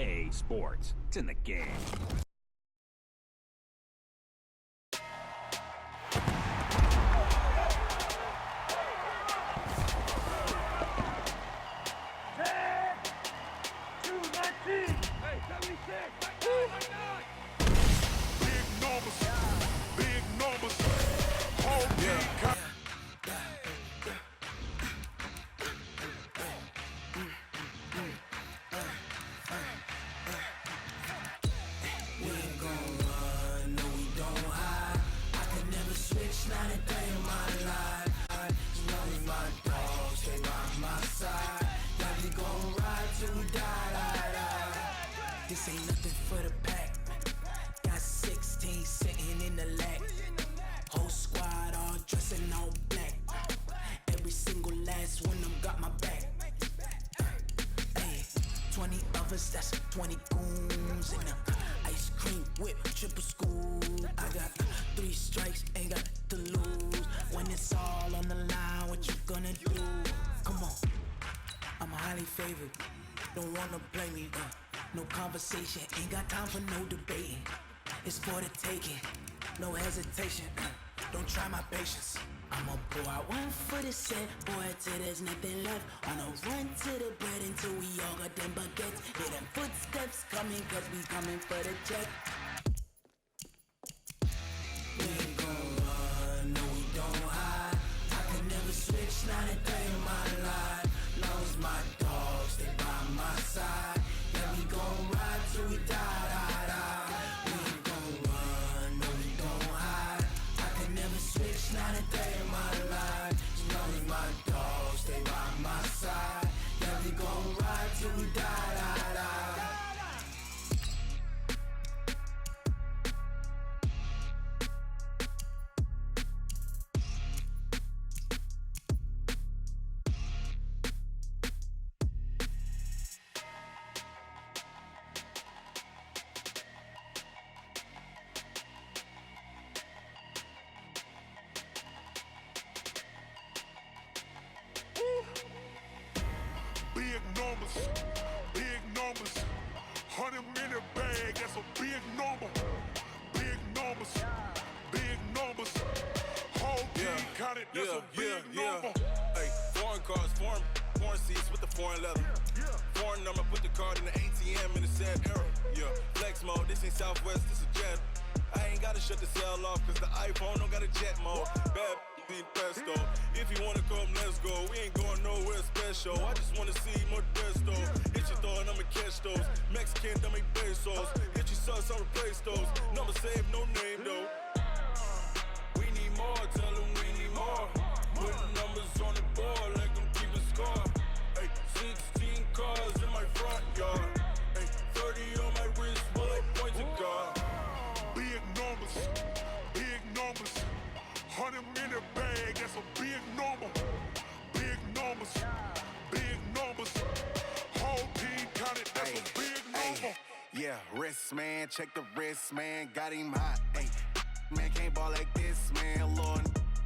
EA Sports. It's in the game. This ain't nothing for the pack. Got 16 sitting in the lag. Whole squad all dressing all black. Every single last one of them got my back. Hey, 20 of us, that's 20 goons in the ice cream whip, triple scoop. I got 3 strikes, ain't got to lose. When it's all on the line, what you gonna do? Come on, I'm highly favored. Don't wanna blame me, no conversation, ain't got time for no debating. It's for the taking, no hesitation. Don't try my patience. I'ma pour out one for the set, boy, till there's nothing left. On a run to the bread until we all got them baguettes. Hear them footsteps coming, cause we coming for the check. We ain't gon' run, no we don't hide. I can never switch, not a day in my life. Long as my dogs stay by my side. Yeah, we gon' ride till we die. We ain't gon' run, no we don't hide. I can never switch, not a day in my life. As long as my dogs stay by my side. Yeah, we gon' ride till we die. Big numbers, 100-minute bag, that's a big number. Big numbers, whole team counted, that's a big number. Hey, foreign cars, foreign seats with the foreign leather. Foreign number, put the card in the ATM in the sad era. Yeah, flex mode, this ain't Southwest, this a jet. I ain't gotta shut the cell off, cause the iPhone don't got a jet mode. Bad need pesto. If you wanna come, let's go. We ain't going nowhere special. I just wanna see more desto. Hit your throw and I'ma catch those. Mexican, don't make pesos. Hit your sauce, I'll replace those. Number saved, no name though. We need more, tell them we need more. Putting numbers on the board like I'm keeping score. Hey, 16 cars in my front yard. Hey, 30 on my wrist, bullet points of God. Big numbers, 100-minute bag, that's a big number. Big numbers, whole team counted, that's a big number. Yeah, wrist man, check the wrist man, got him hot. Ay, man can't ball like this, man. Lord,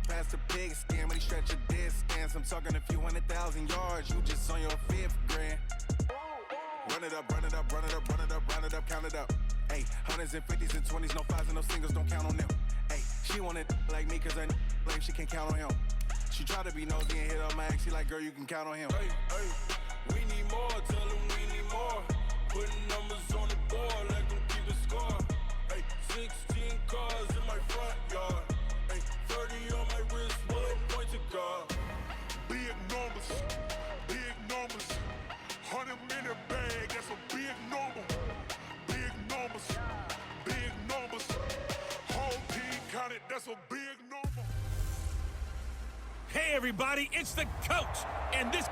past the pig skin, when he stretch a distance. I'm talking a few 100,000 yards, you just on your 5th grand. Run it up, count it up. Ay, hundreds and 50s and 20s, no 5s and no singles, don't count on them. Ay, she want it like me, cause her lame, she can't count on him. She try to be nosy and hit up my ex, she like, girl, you can count on him. Hey, we need more, tell them we need more. Putting numbers on the board like I'm keeping score. Hey, 16 cars in my front yard. Hey, 30 on my wrist, bullet points of God. Big numbers, 100-minute bag, that's a big number. Big numbers, whole team counted, that's a big number. Hey, everybody, it's the coach, and this...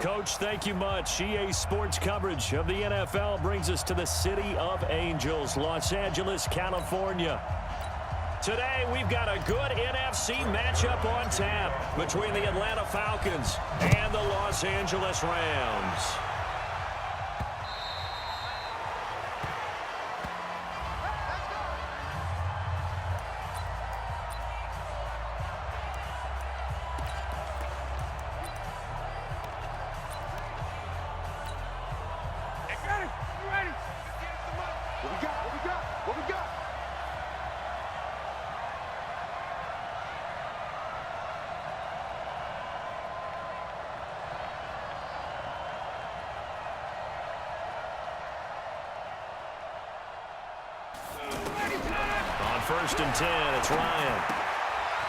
Coach, thank you much. EA Sports coverage of the NFL brings us to the City of Angels, Los Angeles, California. Today, we've got a good NFC matchup on tap between the Atlanta Falcons and the Los Angeles Rams. first and 10. It's Ryan.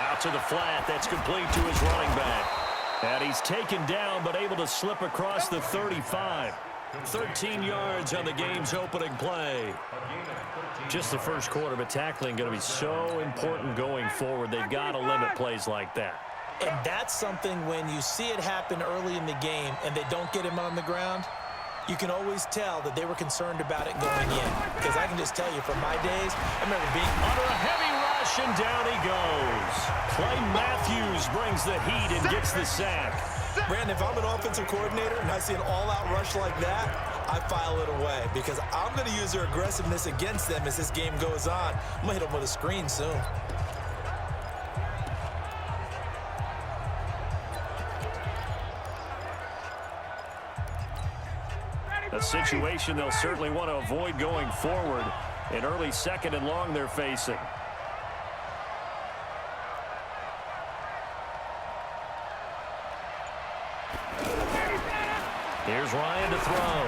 Out to the flat. That's complete to his running back. And he's taken down but able to slip across the 35. 13 yards on the game's opening play. Just the first quarter, but tackling going to be so important going forward. They've got to limit plays like that. And that's something when you see it happen early in the game and they don't get him on the ground, you can always tell that they were concerned about it going in. Because I can just tell you from my days, I remember being under a heavy rush, and down he goes. Clay Matthews brings the heat and gets the sack. Brandon, if I'm an offensive coordinator and I see an all-out rush like that, I file it away because I'm going to use their aggressiveness against them as this game goes on. I'm going to hit them with a screen soon. A situation they'll certainly want to avoid going forward. An early second and long they're facing. Here's Ryan to throw.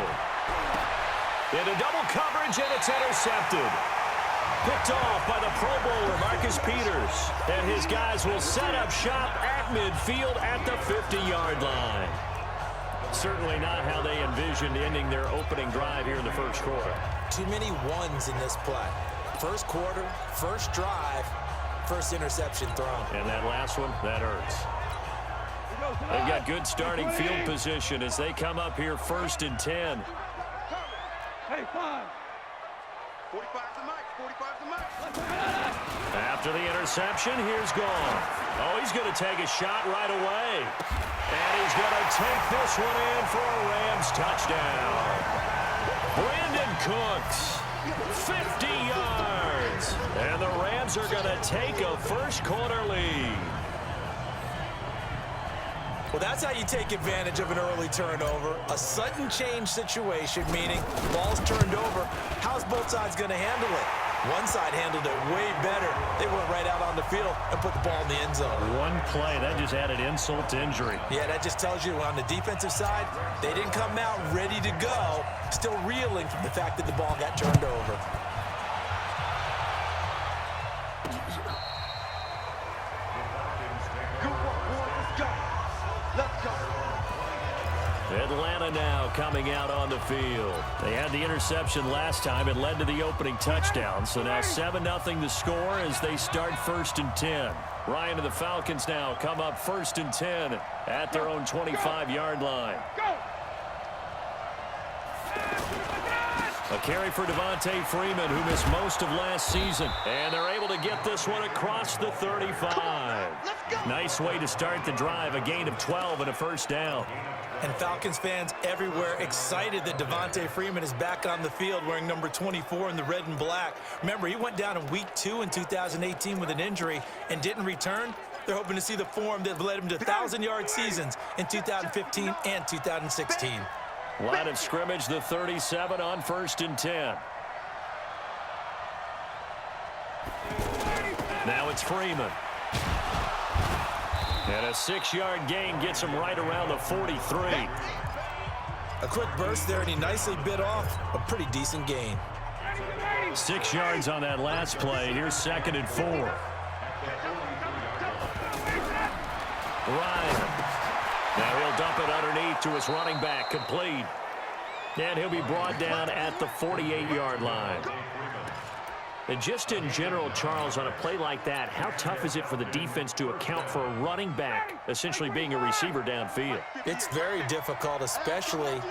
Into double coverage, and it's intercepted. Picked off by the Pro Bowler, Marcus Peters. And his guys will set up shop at midfield at the 50-yard line. Certainly not how they envisioned ending their opening drive here in the first quarter. Too many ones in this play. First quarter, first drive, first interception thrown. And that last one, that hurts. They've got good starting field position as they come up here first and 10. Hey, 5. 45 to Mike. 45 to Mike. After the interception, here's gone. Oh, he's going to take a shot right away. And he's going to take this one in for a Rams touchdown. Brandon Cooks, 50 yards. And the Rams are going to take a first quarter lead. Well, that's how you take advantage of an early turnover. A sudden change situation, meaning ball's turned over. How's both sides going to handle it? One side handled it way better. They went right out on the field and put the ball in the end zone. One play, that just added insult to injury. Yeah, that just tells you on the defensive side, they didn't come out ready to go, still reeling from the fact that the ball got turned over. Atlanta now coming out on the field. They had the interception last time. It led to the opening touchdown. So now 7-0 the score as they start first and 10. Ryan and the Falcons now come up first and 10 at their own 25-yard line. A carry for Devontae Freeman, who missed most of last season. And they're able to get this one across the 35. Nice way to start the drive. A gain of 12 and a first down. And Falcons fans everywhere excited that Devontae Freeman is back on the field wearing number 24 in the red and black. Remember, he went down in week 2 in 2018 with an injury and didn't return. They're hoping to see the form that led him to 1,000-yard seasons in 2015 and 2016. Line of scrimmage, the 37 on first and 10. Now it's Freeman. And a 6-yard gain gets him right around the 43. A quick burst there, and he nicely bit off a pretty decent gain. 6 yards on that last play. Here's second and 4. Ryan. Now he'll dump it underneath to his running back, complete. And he'll be brought down at the 48-yard line. And just in general, Charles, on a play like that, how tough is it for the defense to account for a running back essentially being a receiver downfield? It's very difficult, especially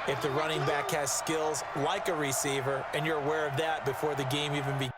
if the running back has skills like a receiver, and you're aware of that before the game even begins.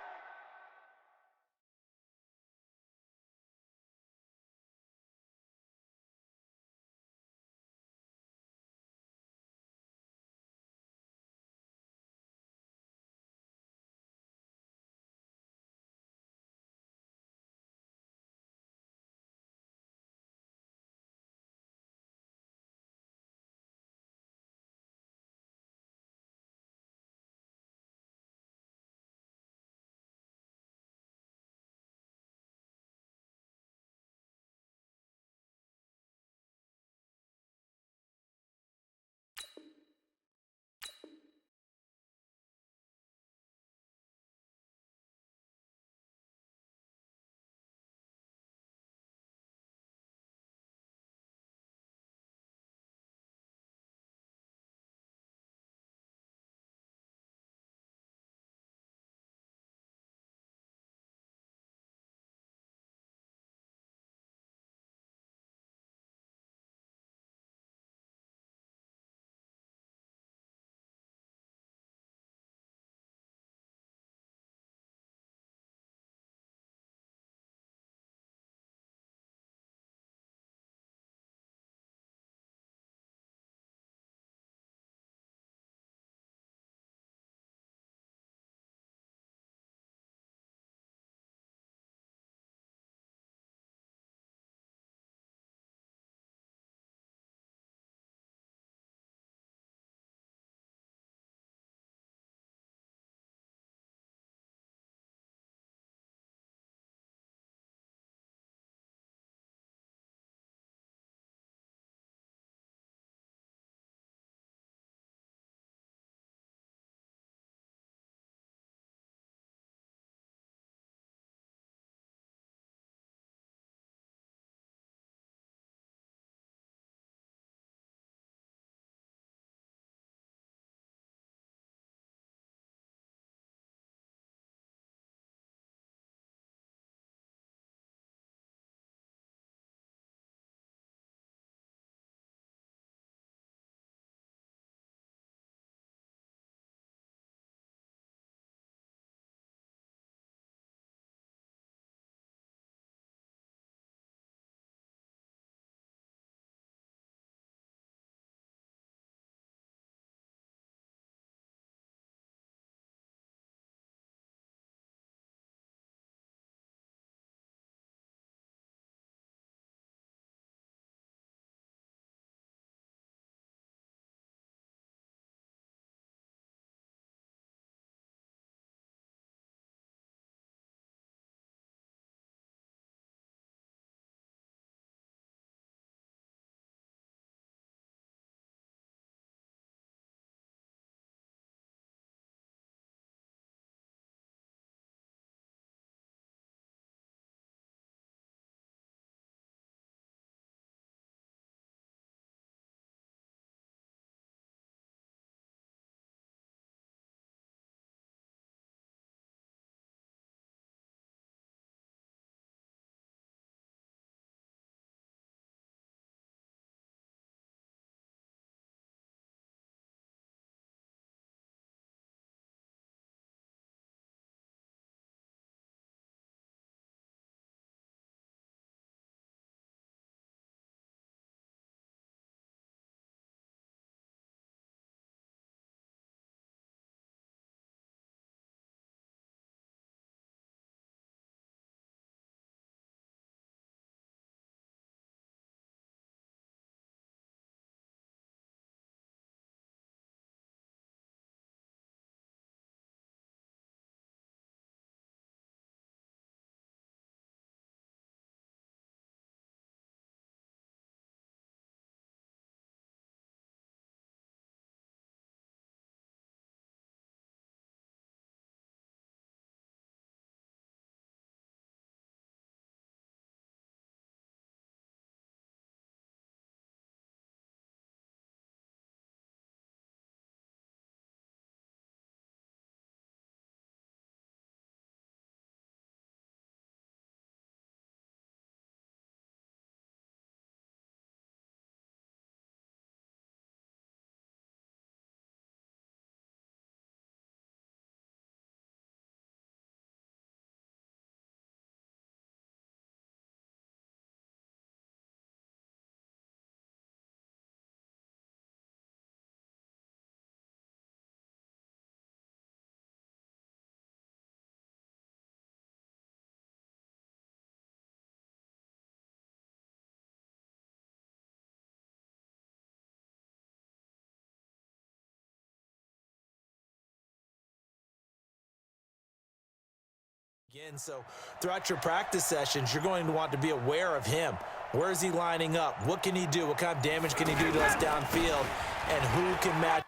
Again, so throughout your practice sessions, you're going to want to be aware of him. Where is he lining up? What can he do? What kind of damage can he do to us downfield? And who can match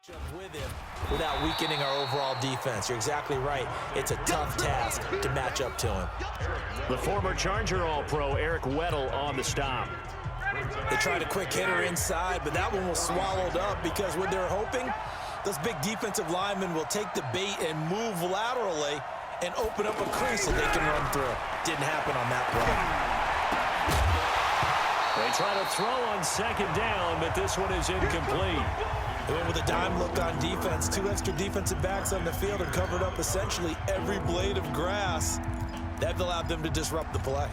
up with him without weakening our overall defense? You're exactly right. It's a tough task to match up to him. The former Charger All-Pro Eric Weddle on the stop. They tried a quick hitter inside, but that one was swallowed up because what they're hoping, those big defensive linemen will take the bait and move laterally and open up a crease that they can run through. Didn't happen on that play. They try to throw on second down, but this one is incomplete. They went with a dime look on defense. 2 extra defensive backs on the field and covered up essentially every blade of grass. That allowed them to disrupt the play.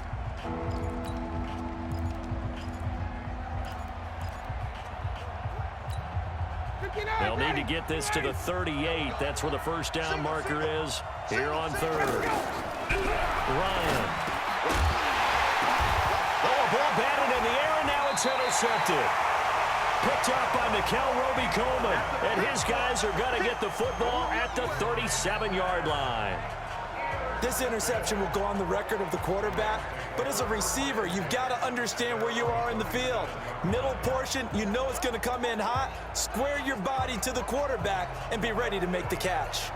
They'll need to get this to the 38. That's where the first down marker is here on third. Ryan. Oh, a ball batted in the air, and now it's intercepted. Picked up by Mikel Roby-Coleman, and his guys are going to get the football at the 37-yard line. This interception will go on the record of the quarterback, but as a receiver, you've got to understand where you are in the field. Middle portion, you know it's going to come in hot. Square your body to the quarterback and be ready to make the catch.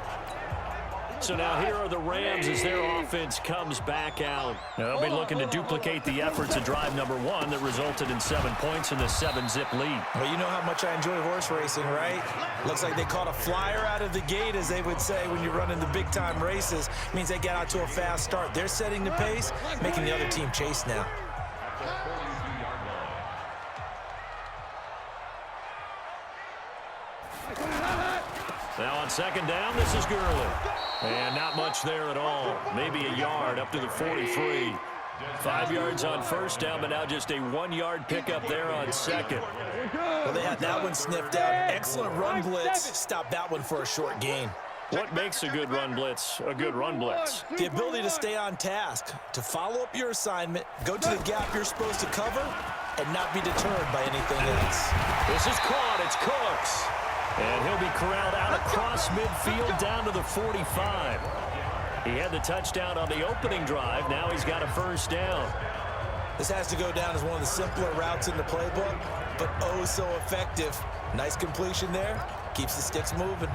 So now here are the Rams as their offense comes back out. They'll be looking to duplicate the efforts of drive number 1 that resulted in 7 points in the 7-zip lead. Well, you know how much I enjoy horse racing, right? Looks like they caught a flyer out of the gate, as they would say when you're running the big-time races. Means they get out to a fast start. They're setting the pace, making the other team chase now. Now on second down, this is Gurley. And not much there at all. Maybe a yard up to the 43. 5 yards on first down, but now just a 1-yard pickup there on second. Well, they had that one sniffed out. Excellent run blitz. Stop that one for a short gain. What makes a good run blitz a good run blitz? The ability to stay on task, to follow up your assignment, go to the gap you're supposed to cover, and not be deterred by anything else. This is caught. It's Cooks. And he'll be corralled out across midfield down to the 45. He had the touchdown on the opening drive. Now he's got a first down. This has to go down as one of the simpler routes in the playbook, but oh so effective. Nice completion there. Keeps the sticks moving.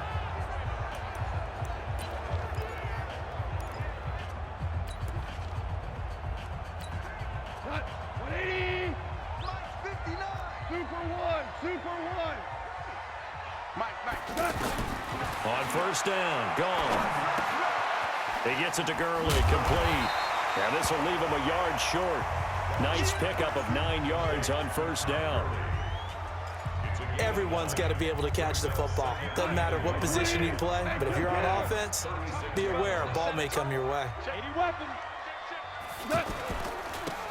On first down, gone. He gets it to Gurley, complete. And this will leave him a yard short. Nice pickup of 9 yards on first down. Everyone's got to be able to catch the football. Doesn't matter what position you play, but if you're on offense, be aware a ball may come your way.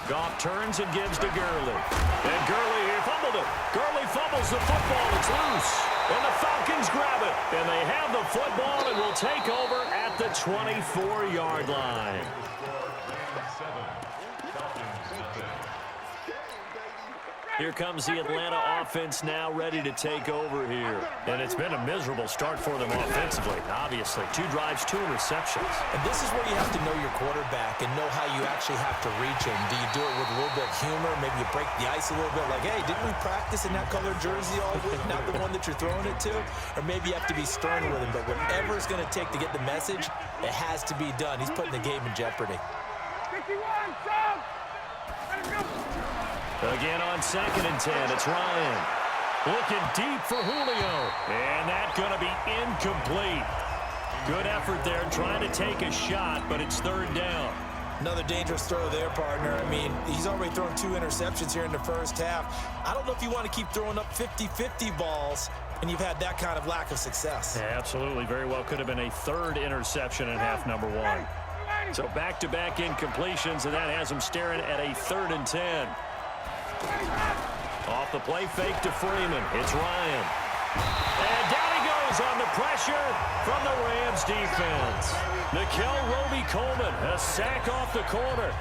Goff turns and gives to Gurley. And Gurley here fumbled it. Gurley fumbles the football. It's loose. And the Falcons grab it. And they have the football and will take over at the 24-yard line. Here comes the Atlanta offense now ready to take over here. And it's been a miserable start for them offensively, obviously. 2 drives, 2 interceptions. And this is where you have to know your quarterback and know how you actually have to reach him. Do you do it with a little bit of humor? Maybe you break the ice a little bit like, hey, didn't we practice in that colored jersey all week, not the one that you're throwing it to? Or maybe you have to be stern with him. But whatever it's going to take to get the message, it has to be done. He's putting the game in jeopardy. 51, South! Let's go! Again on 2nd and 10, it's Ryan. Looking deep for Julio. And that's going to be incomplete. Good effort there, trying to take a shot, but it's 3rd down. Another dangerous throw there, partner. I mean, he's already thrown 2 interceptions here in the first half. I don't know if you want to keep throwing up 50-50 balls, and you've had that kind of lack of success. Yeah, absolutely. Very well could have been a 3rd interception in half number 1. So back-to-back incompletions, and that has him staring at a 3rd and 10. Off the play fake to Freeman. It's Ryan. And down he goes on the pressure from the Rams defense. Mikel Roby-Coleman, a sack off the corner.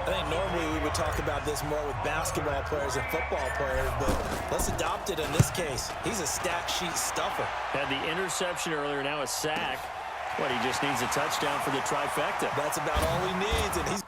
I think normally we would talk about this more with basketball players and football players, but let's adopt it in this case. He's a stat sheet stuffer. Had the interception earlier, now a sack. What, he just needs a touchdown for the trifecta. That's about all he needs, and he's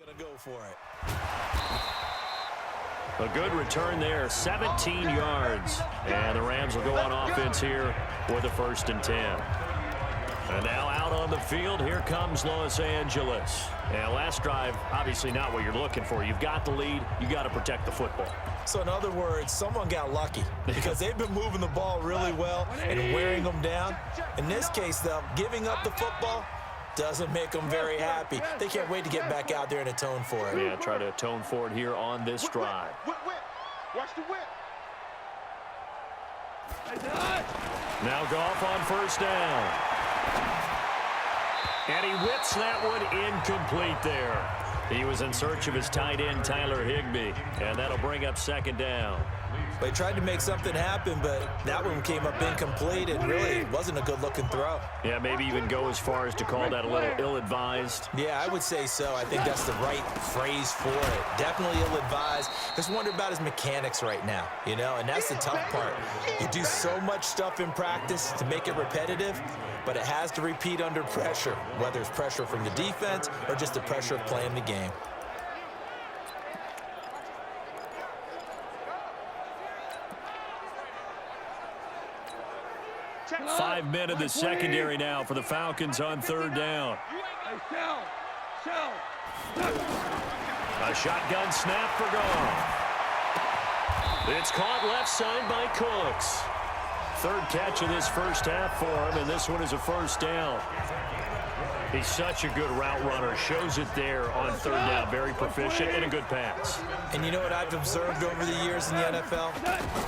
going to go for it. A good return there, 17 yards. And the Rams will go on offense here with a 1st and 10. And now out on the field, here comes Los Angeles. And last drive, obviously not what you're looking for. You've got the lead. You got to protect the football. So in other words, someone got lucky because they've been moving the ball really well and wearing them down. In this case, though, giving up the football doesn't make them very happy. They can't wait to get back out there and atone for it. Yeah, try to atone for it here on this drive. Watch the whip. Now Goff on 1st down. And he whips that one incomplete there. He was in search of his tight end, Tyler Higbee. And that'll bring up 2nd down. They tried to make something happen, but that one came up incomplete and really wasn't a good-looking throw. Yeah, maybe even go as far as to call that a little ill-advised. Yeah, I would say so. I think that's the right phrase for it. Definitely ill-advised. Just wonder about his mechanics right now, you know, and that's the tough part. You do so much stuff in practice to make it repetitive, but it has to repeat under pressure, whether it's pressure from the defense or just the pressure of playing the game. Five men in the secondary now for the Falcons on 3rd down. A shotgun snap for Goff. It's caught left side by Cooks. 3rd catch of this 1st half for him, and this one is a 1st down. He's such a good route runner. Shows it there on 3rd down. Very proficient and a good pass. And you know what I've observed over the years in the NFL?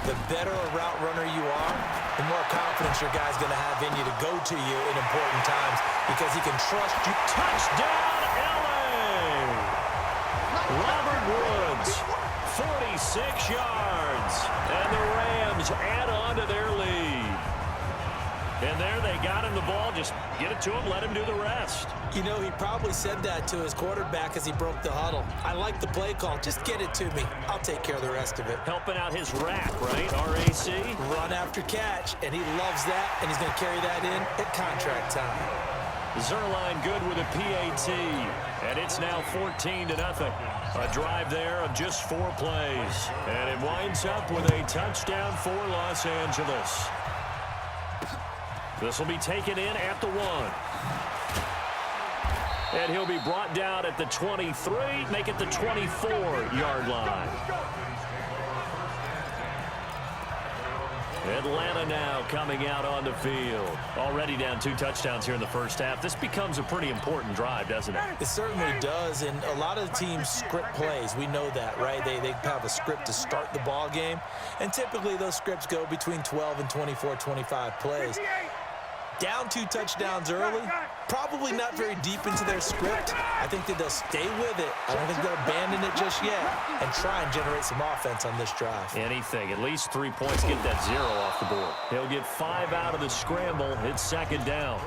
The better a route runner you are, the more confidence your guy's going to have in you to go to you in important times because he can trust you. Touchdown, L.A. Robert Woods, 46 yards. And the Rams add on to their lead. And there they they got him the ball, just get it to him, let him do the rest. You know, he probably said that to his quarterback as he broke the huddle. I like the play call. Just get it to me. I'll take care of the rest of it. Helping out his rack, right? RAC? Run after catch, and he loves that, and he's going to carry that in at contract time. Zerline good with a PAT, and it's now 14-0. A drive there of just 4 plays, and it winds up with a touchdown for Los Angeles. This will be taken in at the 1. And he'll be brought down at the 23, make it the 24-yard line. Atlanta now coming out on the field. Already down 2 touchdowns here in the first half. This becomes a pretty important drive, doesn't it? It certainly does, and a lot of the teams script plays. We know that, right? They have a script to start the ball game, and typically those scripts go between 12 and 24, 25 plays. Down 2 touchdowns early, probably not very deep into their script. I think that they'll stay with it. I don't think they'll abandon it just yet and try and generate some offense on this drive. Anything, at least 3 points, get that 0 off the board. He'll get 5 out of the scramble. It's second down.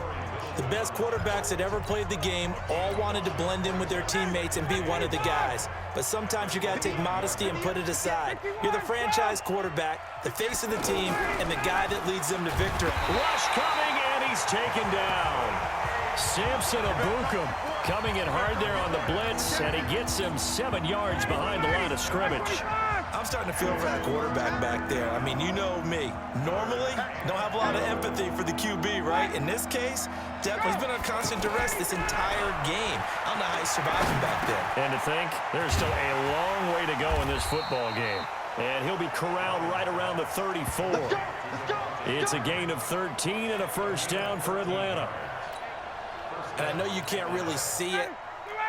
The best quarterbacks that ever played the game all wanted to blend in with their teammates and be one of the guys. But sometimes you got to take modesty and put it aside. You're the franchise quarterback, the face of the team, and the guy that leads them to victory. Rush coming, and he's taken down. Samson Abukum coming in hard there on the blitz, and he gets him 7 yards behind the line of scrimmage. I'm starting to feel for that quarterback back there. I mean, you know me. Normally, don't have a lot of empathy for the QB, right? In this case, definitely he's been on constant duress this entire game. I don't know how he's surviving back there. And to think, there's still a long way to go in this football game. And he'll be corralled right around the 34. It's a gain of 13 and a first down for Atlanta. And I know you can't really see it,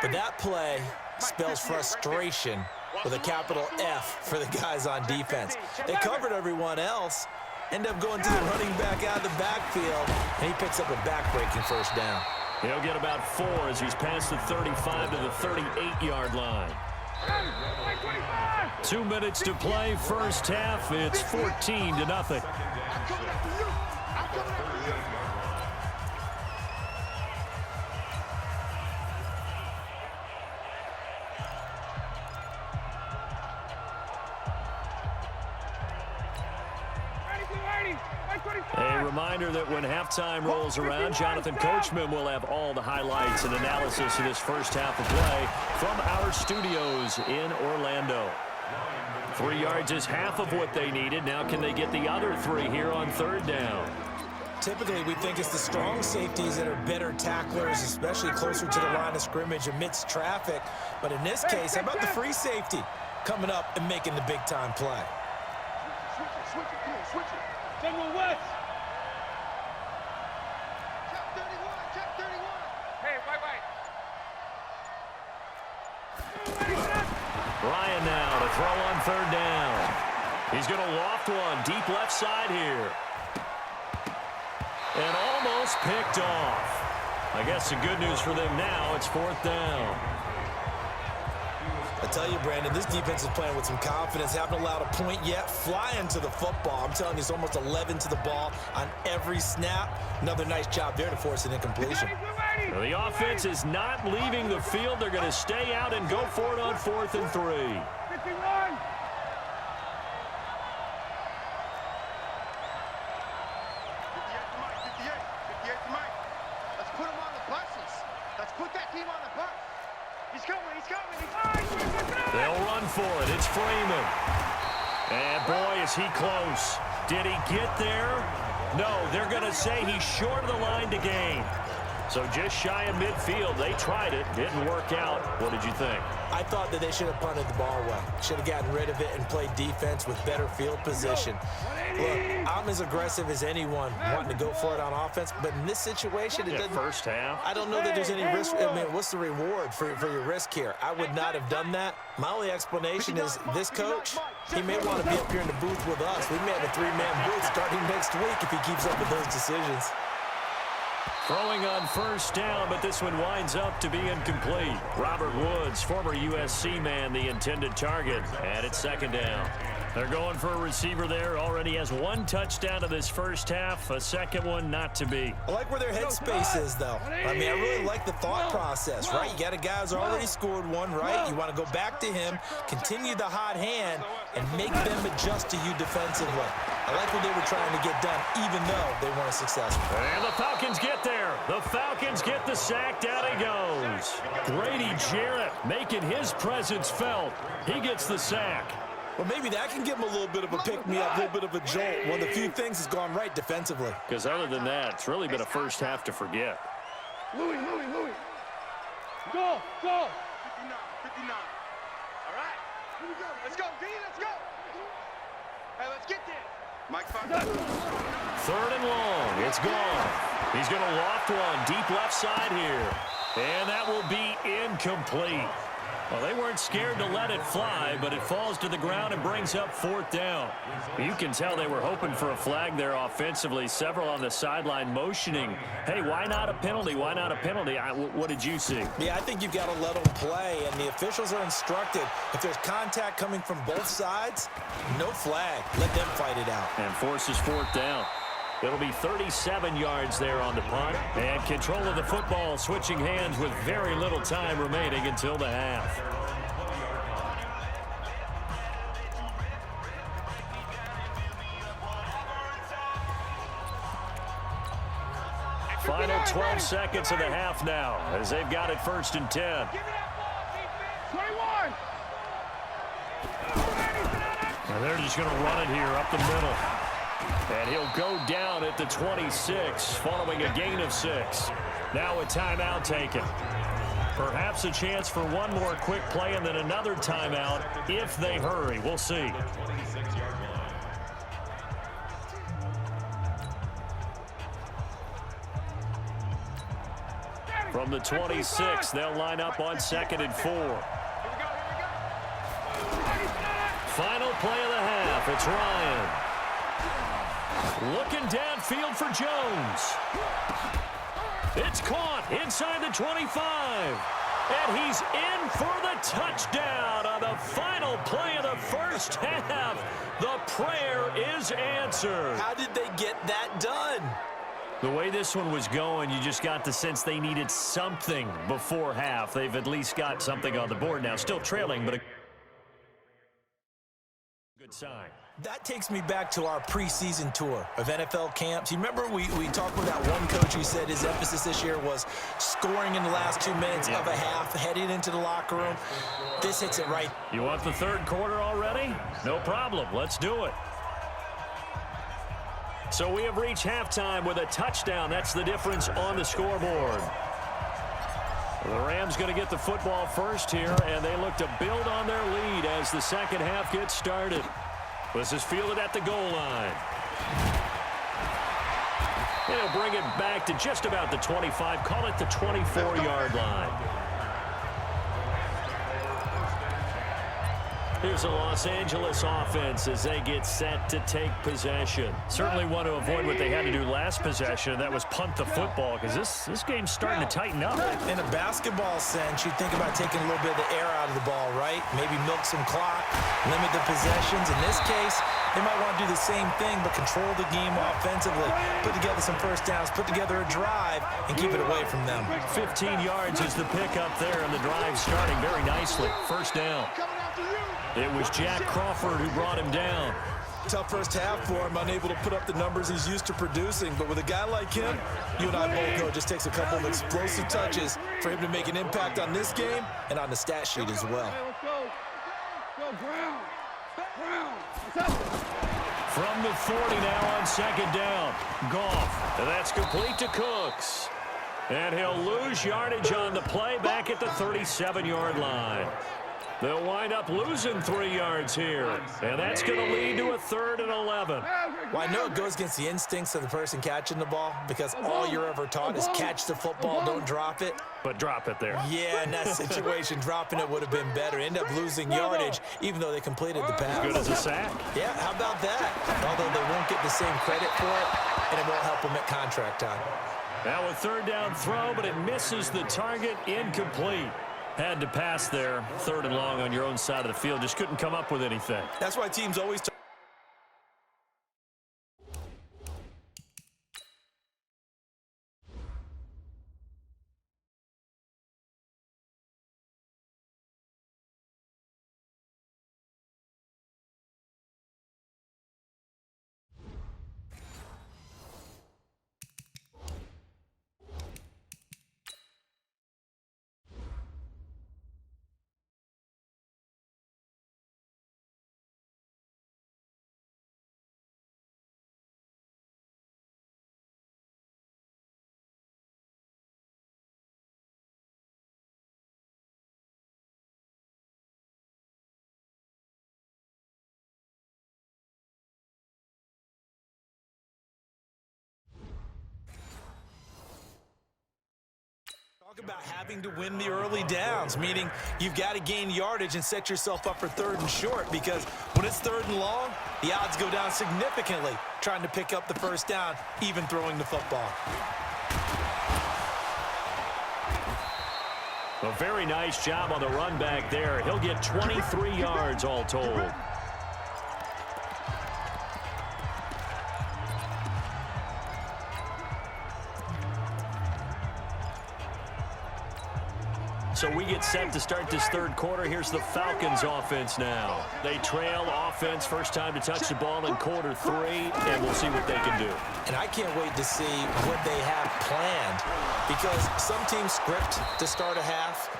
but that play spells frustration with a capital F for the guys on defense. They covered everyone else, end up going to the running back out of the backfield, and he picks up a back-breaking first down. He'll get about 4 as he's past the 35 to the 38-yard line. 2 minutes to play, first half. It's 14-0. A reminder that when halftime rolls around, Jonathan Coachman will have all the highlights and analysis of this first half of play from our studios in Orlando. 3 yards is half of what they needed. Now can they get the other 3 here on third down? Typically, we think it's the strong safeties that are better tacklers, especially closer to the line of scrimmage amidst traffic. But in this case, how about the free safety coming up and making the big-time play? Switch it, come on, switch it. General West. Check 31, check 31. Hey, wait. Ryan now to throw on third down. He's going to loft one deep left side here. And almost picked off. I guess the good news for them now, it's fourth down. I tell you, Brandon, this defense is playing with some confidence. Haven't allowed a point yet. Flying to the football. I'm telling you, it's almost 11 to the ball on every snap. Another nice job there to force an incompletion. Well, the offense is not leaving the field. They're going to stay out and go for it on 4th and 3. 51. Let's put him on the buses. Let's put that team on the bus. He's coming. They'll run for it. It's Freeman. And boy, is he close. Did he get there? No, they're going to say he's short of the line to gain. So just shy of midfield. They tried it. Didn't work out. What did you think? I thought that they should have punted the ball away. Should have gotten rid of it and played defense with better field position. Look, I'm as aggressive as anyone wanting to go for it on offense, but in this situation, it doesn't. First half. I don't know that there's any risk. I mean, what's the reward for your risk here? I would not have done that. My only explanation is this coach, he may want to be up here in the booth with us. We may have a 3-man booth starting next week if he keeps up with those decisions. Throwing on first down, but this one winds up to be incomplete. Robert Woods, former USC man, the intended target, and it's second down. They're going for a receiver there. Already has one touchdown of this first half. A second one not to be. I like where their headspace is, though. I mean, I really like the thought process, right? You got a guy who's already scored one, right? You want to go back to him, continue the hot hand, and make them adjust to you defensively. I like what they were trying to get done, even though they weren't successful. And the Falcons get there. The Falcons get the sack. Down he goes. Grady Jarrett making his presence felt. He gets the sack. Well, maybe that can give him a little bit of a pick-me-up, a little bit of a jolt. One of the few things has gone right defensively. Because other than that, it's really been a first half to forget. Louis. Go. 59. All right. Here we go. Let's go, D. Let's go. Hey, let's get there. Mike, Third and long. It's gone. He's going to loft one deep left side here. And that will be incomplete. Well, they weren't scared to let it fly, but it falls to the ground and brings up fourth down. You can tell they were hoping for a flag there offensively. Several on the sideline motioning, hey, why not a penalty? Why not a penalty? What did you see? Yeah, I think you've got to let them play, and the officials are instructed. If there's contact coming from both sides, no flag. Let them fight it out. And forces fourth down. It'll be 37 yards there on the punt. And control of the football switching hands with very little time remaining until the half. Final 12 seconds of the half now as they've got it 1st and 10. 21. And they're just going to run it here up the middle. And he'll go down at the 26 following a gain of 6. Now a timeout taken. Perhaps a chance for one more quick play and then another timeout if they hurry. We'll see. From the 26, they'll line up on 2nd and 4. Final play of the half. It's Ryan. Looking downfield for Jones. It's caught inside the 25. And he's in for the touchdown on the final play of the first half. The prayer is answered. How did they get that done? The way this one was going, you just got the sense they needed something before half. They've at least got something on the board now. Still trailing, but a good sign. That takes me back to our preseason tour of NFL camps. You remember we talked with that one coach who said his emphasis this year was scoring in the last 2 minutes of a half, heading into the locker room. This hits it right. You want the third quarter already? No problem. Let's do it. So we have reached halftime with a touchdown. That's the difference on the scoreboard. The Rams going to get the football first here, and they look to build on their lead as the second half gets started. This is fielded at the goal line. And he'll bring it back to just about the 25. Call it the 24-yard line. Here's the Los Angeles offense as they get set to take possession. Certainly want to avoid what they had to do last possession, and that was punt the football, because this game's starting to tighten up. In a basketball sense, you think about taking a little bit of the air out of the ball, right? Maybe milk some clock, limit the possessions. In this case, they might want to do the same thing, but control the game offensively. Put together some first downs, put together a drive, and keep it away from them. 15 yards is the pickup there, and the drive starting very nicely. First down. It was Jack Crawford who brought him down. Tough first half for him, unable to put up the numbers he's used to producing. But with a guy like him, you and I both know it just takes a couple of explosive touches for him to make an impact on this game and on the stat sheet as well. From the 40 now on second down. Goff, and that's complete to Cooks. And he'll lose yardage on the play back at the 37-yard line. They'll wind up losing 3 yards here, and that's going to lead to a 3rd and 11. Well, I know it goes against the instincts of the person catching the ball because all you're ever taught is catch the football, don't drop it. But drop it there. Yeah, in that situation, dropping it would have been better. End up losing yardage, even though they completed the pass. Good as a sack. Yeah, how about that? Although they won't get the same credit for it, and it won't help them at contract time. Now a 3rd down throw, but it misses the target, incomplete. Had to pass there, 3rd and long on your own side of the field. Just couldn't come up with anything. That's why teams always talk about having to win the early downs, meaning you've got to gain yardage and set yourself up for 3rd and short, because when it's 3rd and long, the odds go down significantly trying to pick up the 1st down, even throwing the football. A very nice job on the run back there. He'll get 23 yards all told. So we get set to start this 3rd quarter. Here's the Falcons offense now. They trail offense, first time to touch the ball in quarter 3, and we'll see what they can do. And I can't wait to see what they have planned, because some teams script to start a half.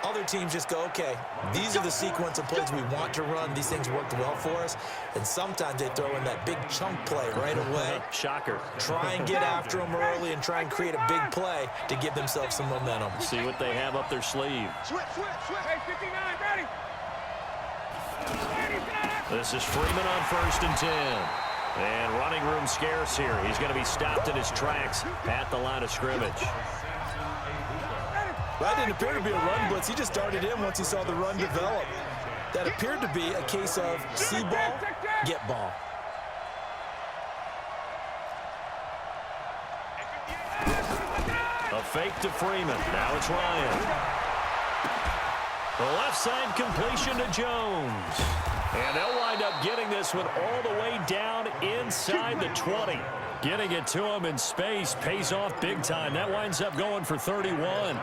Other teams just go, okay, these are the sequence of plays we want to run. These things worked well for us. And sometimes they throw in that big chunk play right away. Shocker. Try and get after them early and try and create a big play to give themselves some momentum. See what they have up their sleeve. Switch. Hey, 59, ready. This is Freeman on 1st and 10. And running room scarce here. He's going to be stopped in his tracks at the line of scrimmage. That didn't appear to be a run blitz. He just darted in once he saw the run develop. That appeared to be a case of see ball, get ball. A fake to Freeman. Now it's Ryan. The left side completion to Jones. And they'll wind up getting this one all the way down inside the 20. Getting it to him in space pays off big time. That winds up going for 31.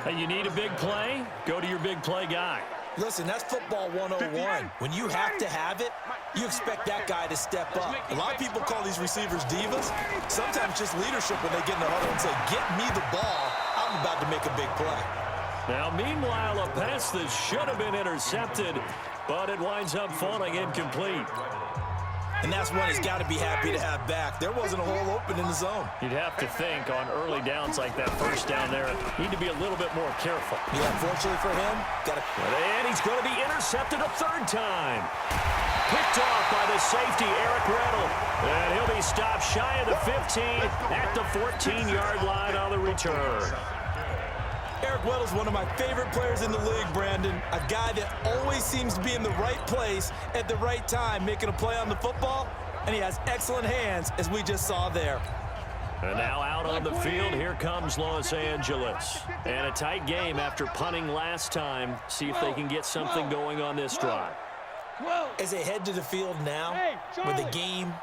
Hey, you need a big play? Go to your big play guy. Listen, that's football 101. When you have to have it, you expect that guy to step up. A lot of people call these receivers divas. Sometimes just leadership when they get in the huddle and say, get me the ball. I'm about to make a big play. Now, meanwhile, a pass that should have been intercepted, but it winds up falling incomplete. And that's one he's got to be happy to have back. There wasn't a hole open in the zone. You'd have to think on early downs like that 1st down there, need to be a little bit more careful. Yeah, unfortunately for him, and he's going to be intercepted a 3rd time. Picked off by the safety, Eric Weddle. And he'll be stopped shy of the 15 at the 14-yard line on the return. Eric Weddle's one of my favorite players in the league, Brandon. A guy that always seems to be in the right place at the right time, making a play on the football, and he has excellent hands, as we just saw there. And now out on the field, here comes Los Angeles. And a tight game after punting last time. See if they can get something going on this drive. As they head to the field now, with the game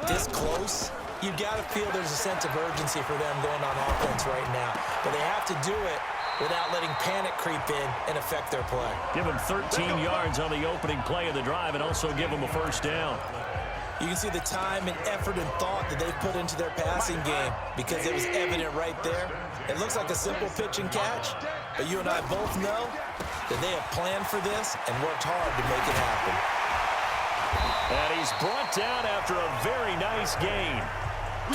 this close, you've got to feel there's a sense of urgency for them going on offense right now. But they have to do it without letting panic creep in and affect their play. Give them 13 yards on the opening play of the drive and also give them a 1st down. You can see the time and effort and thought that they've put into their passing game because it was evident right there. It looks like a simple pitch and catch, but you and I both know that they have planned for this and worked hard to make it happen. And he's brought down after a very nice gain.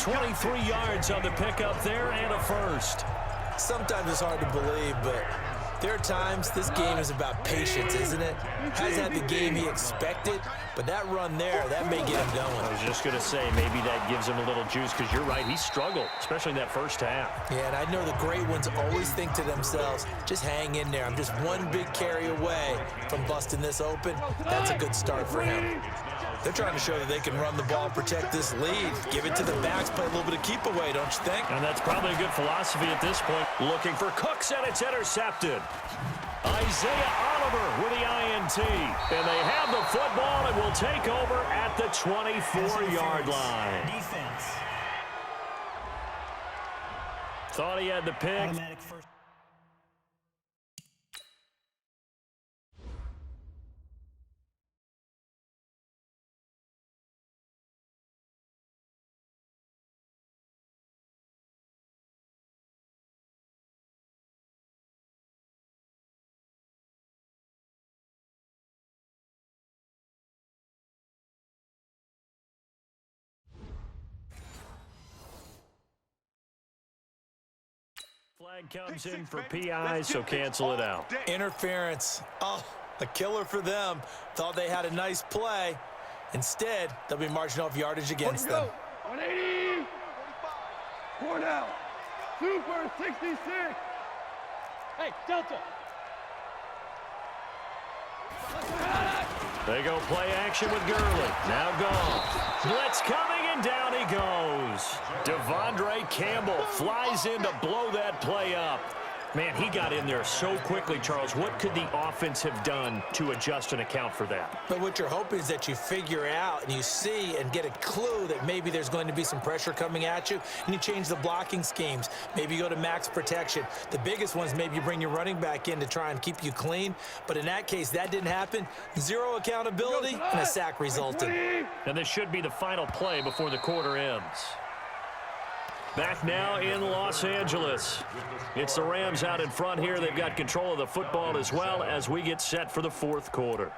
23 yards on the pickup there and a 1st. Sometimes it's hard to believe, but there are times this game is about patience, isn't it? Hasn't had the game he expected, but that run there, that may get him going. I was just going to say, maybe that gives him a little juice, because you're right, he struggled, especially in that 1st half. Yeah, and I know the great ones always think to themselves, just hang in there. I'm just one big carry away from busting this open. That's a good start for him. They're trying to show that they can run the ball and protect this lead. Give it to the backs, play a little bit of keep away, don't you think? And that's probably a good philosophy at this point. Looking for Cooks, and it's intercepted. Isaiah Oliver with the INT. And they have the football and will take over at the 24-yard line. Defense. Thought he had the pick. Automatic first. Flag comes in for PI, so cancel it out. Interference. Oh, a killer for them. Thought they had a nice play. Instead, they'll be marching off yardage against them. 180. 4 down. Super 66. Hey, Delta. They go play action with Gurley. Now gone. Blitz coming, and down he goes. Devondre Campbell flies in to blow that play up. Man, he got in there so quickly, Charles. What could the offense have done to adjust and account for that? But what you're hoping is that you figure out and you see and get a clue that maybe there's going to be some pressure coming at you, and you change the blocking schemes. Maybe you go to max protection. The biggest ones, maybe you bring your running back in to try and keep you clean. But in that case, that didn't happen. Zero accountability, and a sack resulted. And this should be the final play before the quarter ends. Back now in Los Angeles. It's the Rams out in front here. They've got control of the football as well as we get set for the fourth quarter.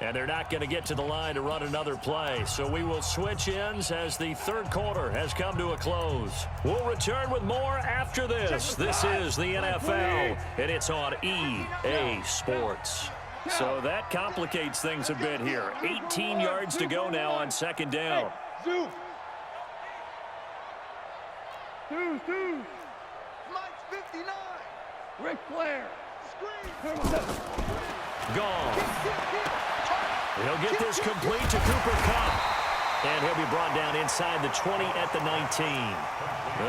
And they're not going to get to the line to run another play. So we will switch ends as the third quarter has come to a close. We'll return with more after this. This is the NFL, and it's on EA Sports. So that complicates things a bit here. 18 yards to go now on second down. Mine's 59. Ric Flair. Gone. He'll get this complete to Cooper Kupp. And he'll be brought down inside the 20 at the 19.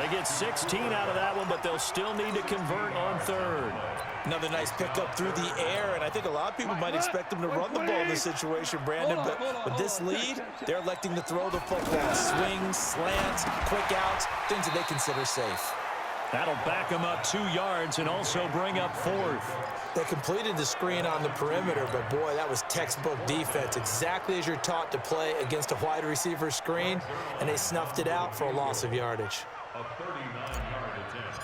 They get 16 out of that one, but they'll still need to convert on third. Another nice pickup through the air, and I think a lot of people might expect them to run the ball in this situation, Brandon. But with this lead, they're electing to throw the football. Swings, slants, quick outs, things that they consider safe. That'll back them up 2 yards and also bring up fourth. They completed the screen on the perimeter, but boy, that was textbook defense. Exactly as you're taught to play against a wide receiver screen, and they snuffed it out for a loss of yardage. A 39-yard attempt.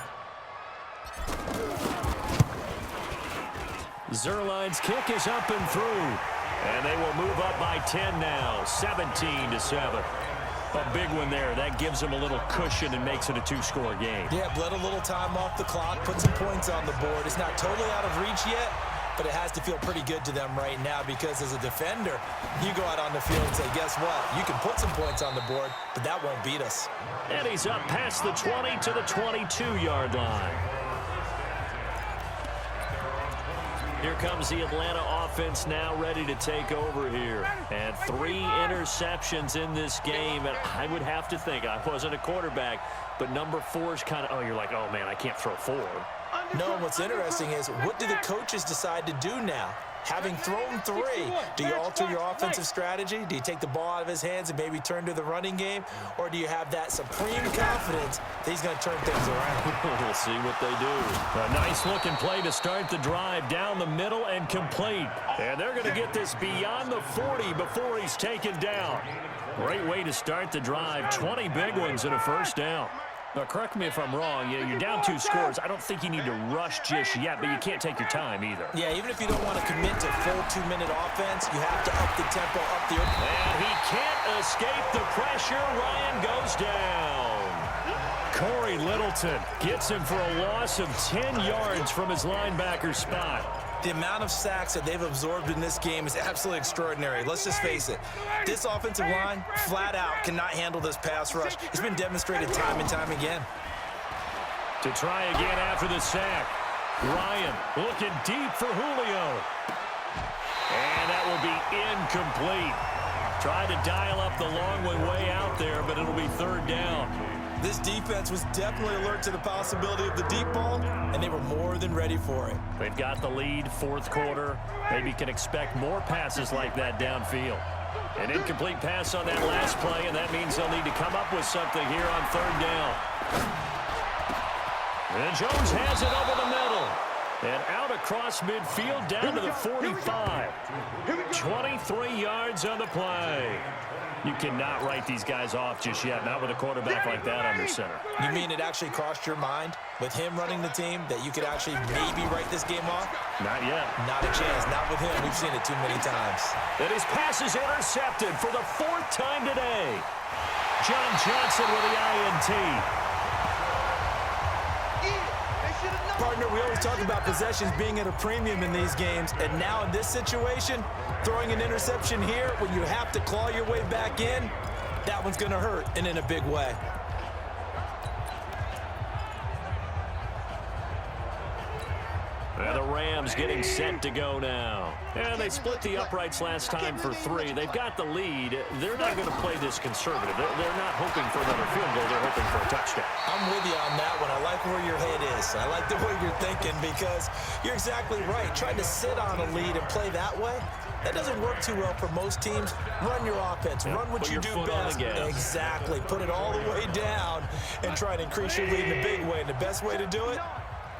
Zerline's kick is up and through. And they will move up by 10 now, 17-7. A big one there. That gives them a little cushion and makes it a two-score game. Yeah, bled a little time off the clock, put some points on the board. It's not totally out of reach yet, but it has to feel pretty good to them right now because as a defender, you go out on the field and say, guess what? You can put some points on the board, but that won't beat us. And he's up past the 20 to the 22-yard line. Here comes the Atlanta offense now ready to take over here. And 3 interceptions in this game. And I would have to think, I wasn't a quarterback, but number 4 is kind of, oh, you're like, oh, man, I can't throw 4. No, what's interesting is what do the coaches decide to do now? Having thrown 3, do you alter your offensive strategy? Do you take the ball out of his hands and maybe turn to the running game? Or do you have that supreme confidence that he's going to turn things around? We'll see what they do. A nice-looking play to start the drive down the middle and complete. And they're going to get this beyond the 40 before he's taken down. Great way to start the drive. 20 big ones and a first down. Now, correct me if I'm wrong. You're down 2 scores. I don't think you need to rush just yet, but you can't take your time either. Yeah, even if you don't want to commit to full 2-minute offense, you have to up the tempo, up the... And he can't escape the pressure. Ryan goes down. Corey Littleton gets him for a loss of 10 yards from his linebacker spot. The amount of sacks that they've absorbed in this game is absolutely extraordinary. Let's just face it. This offensive line, flat out, cannot handle this pass rush. It's been demonstrated time and time again. To try again after the sack. Ryan looking deep for Julio. And that will be incomplete. Tried to dial up the long one way out there, but it'll be third down. This defense was definitely alert to the possibility of the deep ball, and they were more than ready for it. They've got the lead, fourth quarter. Maybe can expect more passes like that downfield. An incomplete pass on that last play, and that means they'll need to come up with something here on third down. And Jones has it over the middle. And out across midfield down to the 45. 23 yards on the play. You cannot write these guys off just yet, not with a quarterback like that under center. You mean it actually crossed your mind with him running the team that you could actually maybe write this game off? Not yet. Not a chance. Not with him. We've seen it too many times. And his pass is intercepted for the fourth time today. John Johnson with the INT. Partner, we always talk about possessions being at a premium in these games, and now in this situation, throwing an interception here when you have to claw your way back in, that one's going to hurt, and in a big way. And the Rams getting set to go now. And they split the uprights last time for 3. They've got the lead. They're not going to play this conservative. They're not hoping for another field goal. They're hoping for a touchdown. I'm with you on that one. I like where your head is. I like the way you're thinking because you're exactly right. Trying to sit on a lead and play that way, that doesn't work too well for most teams. Run your offense. Run what you do best. Exactly. Put it all the way down and try and increase your lead in a big way. And the best way to do it,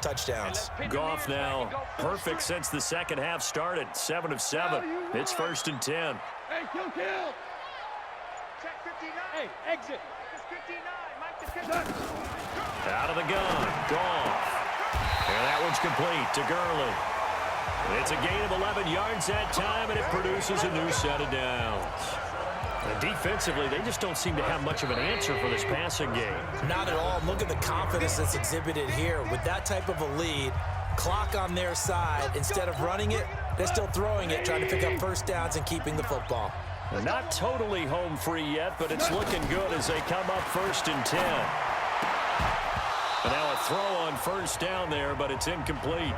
touchdowns. Goff now perfect since the second half started. 7 of 7. It's 1st and 10. Hey, kill. Check 59. Hey, exit. It's 59. Mike the 59. Out of the gun. Goff. And that one's complete to Gurley. It's a gain of 11 yards that time, and it produces a new set of downs. And defensively, they just don't seem to have much of an answer for this passing game. Not at all. Look at the confidence that's exhibited here. With that type of a lead, clock on their side, instead of running it, they're still throwing it, trying to pick up first downs and keeping the football. They're not totally home free yet, but it's looking good as they come up 1st and 10. And now a throw on first down there, but it's incomplete.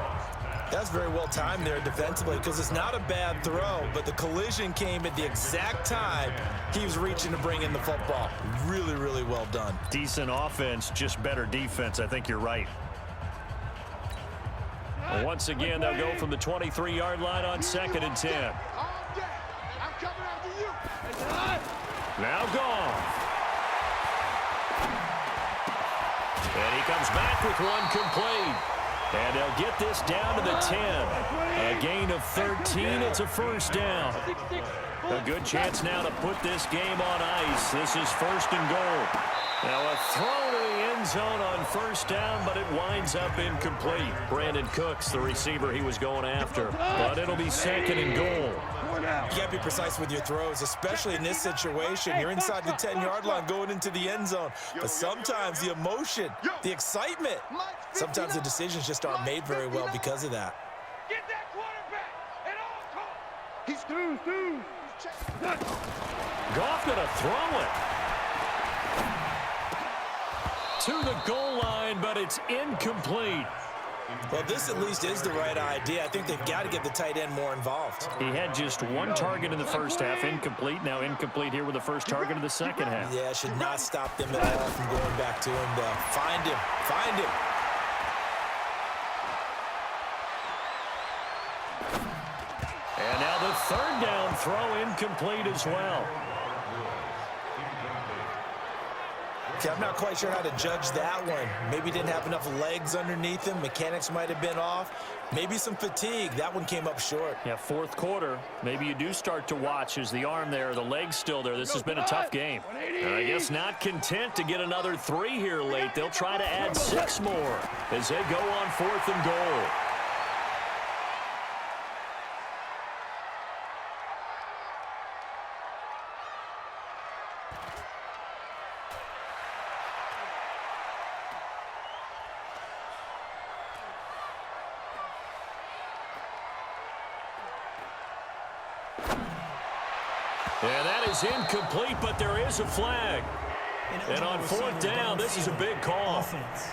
That's very well timed there defensively because it's not a bad throw, but the collision came at the exact time he was reaching to bring in the football. Really, really well done. Decent offense, just better defense. I think you're right. Once again, they'll go from the 23-yard line on 2nd and 10. I'm coming after you. Now Goff. And he comes back with one complete. And they'll get this down to the 10. A gain of 13. It's a first down. A good chance now to put this game on ice. This is 1st and goal. Now a throw to the end zone on first down, but it winds up incomplete. Brandon Cooks, the receiver he was going after. But it'll be 2nd and goal. You got to be precise with your throws, especially in this situation. You're inside the 10-yard line going into the end zone. But sometimes the emotion, the excitement, sometimes the decisions just aren't made very well because of that. Get that quarterback at all costs. He's through. Goff gonna throw it to the goal line, but it's incomplete. Well, this at least is the right idea. I think they've got to get the tight end more involved. He had just one target in the first half, incomplete. Now incomplete here with the first target of the second half. Yeah, should not stop them at all from going back to him to find him. And now the 3rd down throw incomplete as well. Okay, I'm not quite sure how to judge that one. Maybe didn't have enough legs underneath him. Mechanics might have been off. Maybe some fatigue. That one came up short. Yeah, 4th quarter. Maybe you do start to watch as the arm there, the leg's still there. This has been a tough game. And I guess not content to get another 3 here late. They'll try to add 6 more as they go on 4th and goal. And that is incomplete, but there is a flag. And on 4th down, this is a big call. Offense.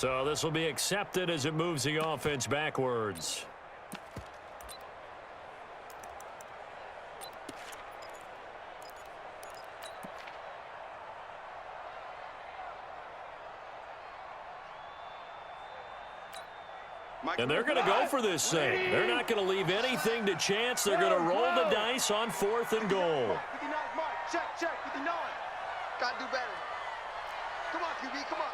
So this will be accepted as it moves the offense backwards. And they're going to go for this thing. They're not going to leave anything to chance. They're going to roll the dice on 4th and goal. 59 mark. Check. 59. Got to do better. Come on, QB. Come on.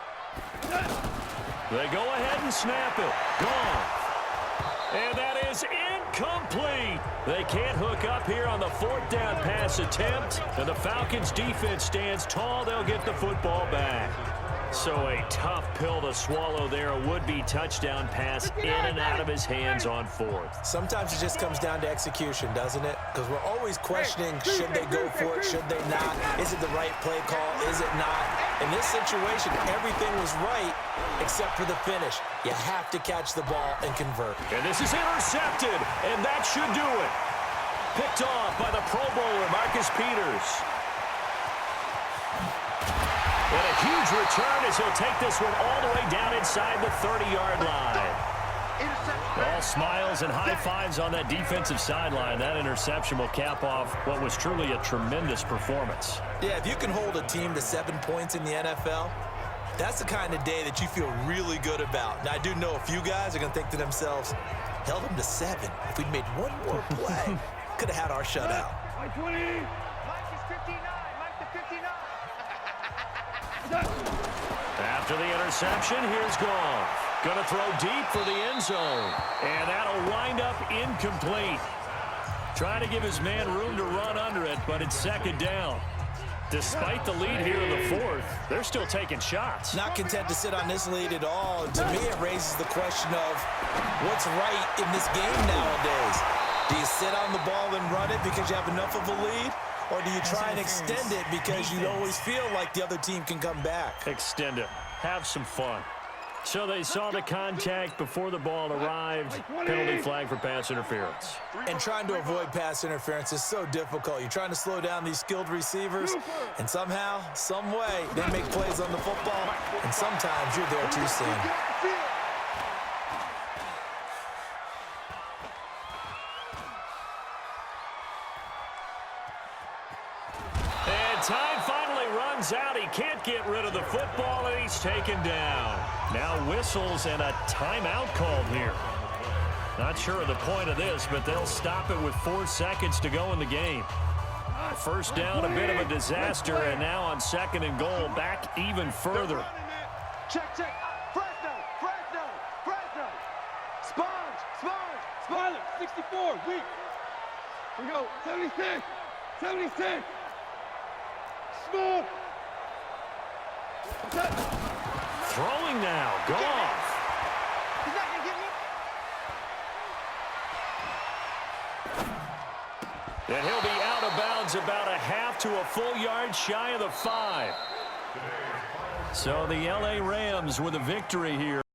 They go ahead and snap it. Gone. And that is incomplete. They can't hook up here on the 4th down pass attempt. And the Falcons defense stands tall. They'll get the football back. So a tough pill to swallow there. A would-be touchdown pass in and out of his hands on 4th. Sometimes it just comes down to execution, doesn't it? Because we're always questioning, should they go for it, should they not? Is it the right play call? Is it not? In this situation, everything was right except for the finish. You have to catch the ball and convert. And this is intercepted, and that should do it. Picked off by the Pro Bowler, Marcus Peters. And a huge return as he'll take this one all the way down inside the 30-yard line. All smiles and high fives on that defensive sideline. That interception will cap off what was truly a tremendous performance. Yeah, if you can hold a team to 7 points in the NFL, that's the kind of day that you feel really good about. Now, I do know a few guys are going to think to themselves, held them to 7. If we'd made one more play, could have had our shutout. Mike is 59. Mike the 59. After the interception, here's Goff. Going to throw deep for the end zone. And that'll wind up incomplete. Trying to give his man room to run under it, but it's 2nd down. Despite the lead here in the 4th, they're still taking shots. Not content to sit on this lead at all. And to me, it raises the question of what's right in this game nowadays. Do you sit on the ball and run it because you have enough of a lead? Or do you try and extend it because you always feel like the other team can come back? Extend it. Have some fun. So they saw the contact before the ball arrived. Penalty flag for pass interference. And trying to avoid pass interference is so difficult. You're trying to slow down these skilled receivers, and somehow, some way, they make plays on the football, and sometimes you're there too soon. Time finally runs out. He can't get rid of the football, and he's taken down. Now whistles and a timeout called here. Not sure of the point of this, but they'll stop it with 4 seconds to go in the game. 1st down, a bit of a disaster, and now on 2nd and goal, back even further. Check. Fresno. Sponge. 64, weak. We go, 76. Small. Throwing now. Goff. He's not going to get me. And he'll be out of bounds about a half to a full yard shy of the 5. So the LA Rams with a victory here.